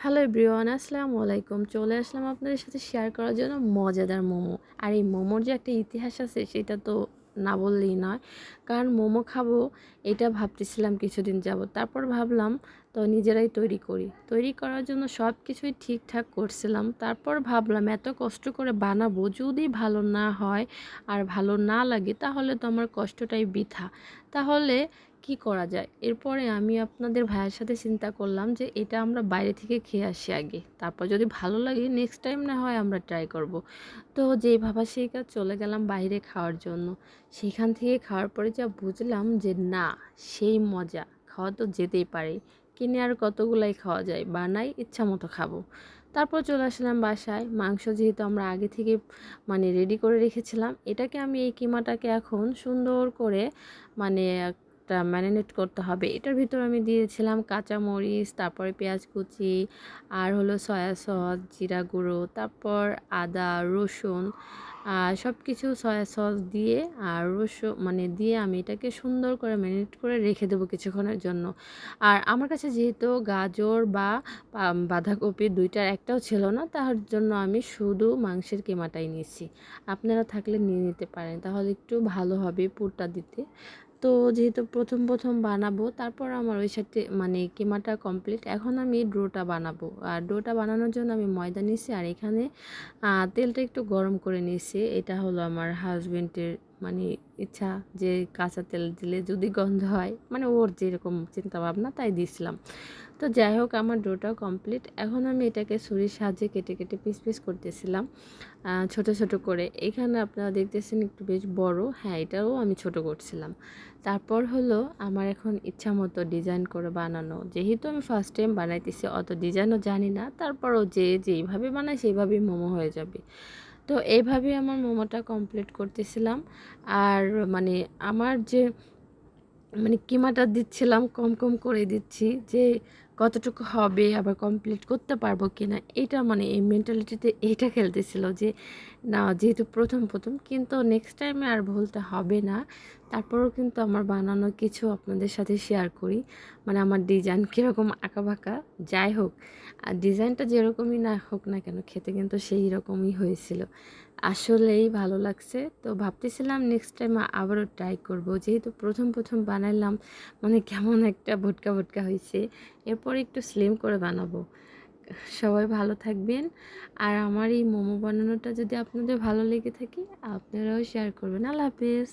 Hello everyone, আসসালামু আলাইকুম। চলে আসলাম আপনাদের সাথে শেয়ার করার জন্য মজাদার মোমো। আর এই মোমোর যে একটা ইতিহাস আছে সেটা তো না বললেই নয়। কারণ মোমো খাবো এটা ভাবতেছিলাম কিছুদিন যাবত। তারপর ভাবলাম তো নিজেরাই তৈরি করি। তৈরি করার জন্য সব কিছুই ঠিকঠাক করছিলাম। তারপর ভাবলাম এত কষ্ট করে বানাবো, যদি ভালো না হয় আর ভালো না লাগে তাহলে তো আমার কষ্টটাই বৃথা। তাহলে কি করা যায়? এরপরে আমি আপনাদের ভাইয়ের সাথে চিন্তা করলাম যে এটা আমরা বাইরে থেকে খেয়ে আসি আগে। তারপর যদি ভালো লাগে নেক্সট টাইম না হয় আমরা ট্রাই করব। তো যেই ভাবা সেই কাজ, চলে গেলাম বাইরে খাওয়ার জন্য। সেখান থেকে খাওয়ার পরে যা বুঝলাম যে না, সেই মজা, খাওয়া তো যেতেই পারে। কিনে আর কতগুলাই খাওয়া যায়, বানাই ইচ্ছা মতো খাবো। তারপর চলে আসলাম বাসায়। মাংস যেহেতু আমরা আগে থেকে রেডি করে রেখেছিলাম, এটাকে আমি এই কিমাটাকে এখন সুন্দর করে মানে ম্যারিনেট করতে হবে। এটার ভিতর আমি দিয়েছিলাম কাঁচামরিচ, তারপরে পেঁয়াজ কুচি, আর হলো সয়া সস, জিরা গুঁড়ো, তারপর আদা রসুন, সব কিছু সয়া সস দিয়ে আর রসুন দিয়ে আমি এটাকে সুন্দর করে ম্যারিনেট করে রেখে দেবো কিছুক্ষণের জন্য। আর আমার কাছে যেহেতু গাজর বা বাঁধাকপি দুইটার একটাও ছিল না, তার জন্য আমি শুধু মাংসের কিমাটাই নিয়েছি। আপনারা থাকলে নিয়ে নিতে পারেন, তাহলে একটু ভালো হবে পুরটা দিতে। তো যেহেতু প্রথম বানাবো, তারপর আমার ওই সাথে কিমাটা কমপ্লিট। এখন আমি ডোটা বানাবো। আর ডোটা বানানোর জন্য আমি ময়দা নিয়েছি, আর এখানে তেলটা একটু গরম করে নিয়েছি। এটা হলো আমার হাজবেন্ডের ইচ্ছা যে কাঁচা তেল দিলে যদি গন্ধ হয়, ওর যেরকম চিন্তা ভাবনা তাই দিয়েছিলাম। তো যাই হোক, আমার ডোটা কমপ্লিট। এখন আমি এটাকে ছুরির সাহায্যে কেটে কেটে পিস পিস করতেছিলাম ছোট ছোট করে। এখানে আপনারা দেখতেছেন একটু বেশ বড়, হ্যাঁ এটাও আমি ছোট করছিলাম। তারপর হলো আমার এখন ইচ্ছা মতো ডিজাইন করে বানানো। যেহেতু আমি ফার্স্ট টাইম বানাইতেছি, অত ডিজাইনও জানি না, তারপরও যেইভাবে বানায় সেইভাবেই মোমো হয়ে যাবে। তো এইভাবেই আমার মোমোটা কমপ্লিট করতেছিলাম। আর আমার যে কিমাটা দিচ্ছিলাম কম কম করে দিচ্ছি, যে কতটুকু হবে আবার কমপ্লিট করতে পারবো কিনা, এটা এই মেন্টালিটিতে এইটা খেলতেছিল যে না, যেহেতু প্রথম কিন্তু নেক্সট টাইমে আর বলতে হবে না। তারপরেও কিন্তু আমার বানানো কিছু আপনাদের সাথে শেয়ার করি। আমার ডিজাইন কীরকম আঁকাবাঁকা, যাই হোক, আর ডিজাইনটা যেরকমই না হোক না কেন, খেতে কিন্তু সেই রকমই হয়েছিল। আসলেই ভালো লাগছে। তো ভাবতেছিলাম নেক্সট টাইম আবারও ট্রাই করব। যেহেতু প্রথম বানাইলাম, কেমন একটা ভুটকা ভুটকা হয়েছে। এরপর একটু স্লিম করে বানাবো। সবাই ভালো থাকবেন। আর আমার এই মোমো বানানোটা যদি আপনাদের ভালো লেগে থাকে, আপনারাও শেয়ার করবেন। আল্লাহ হাফেজ।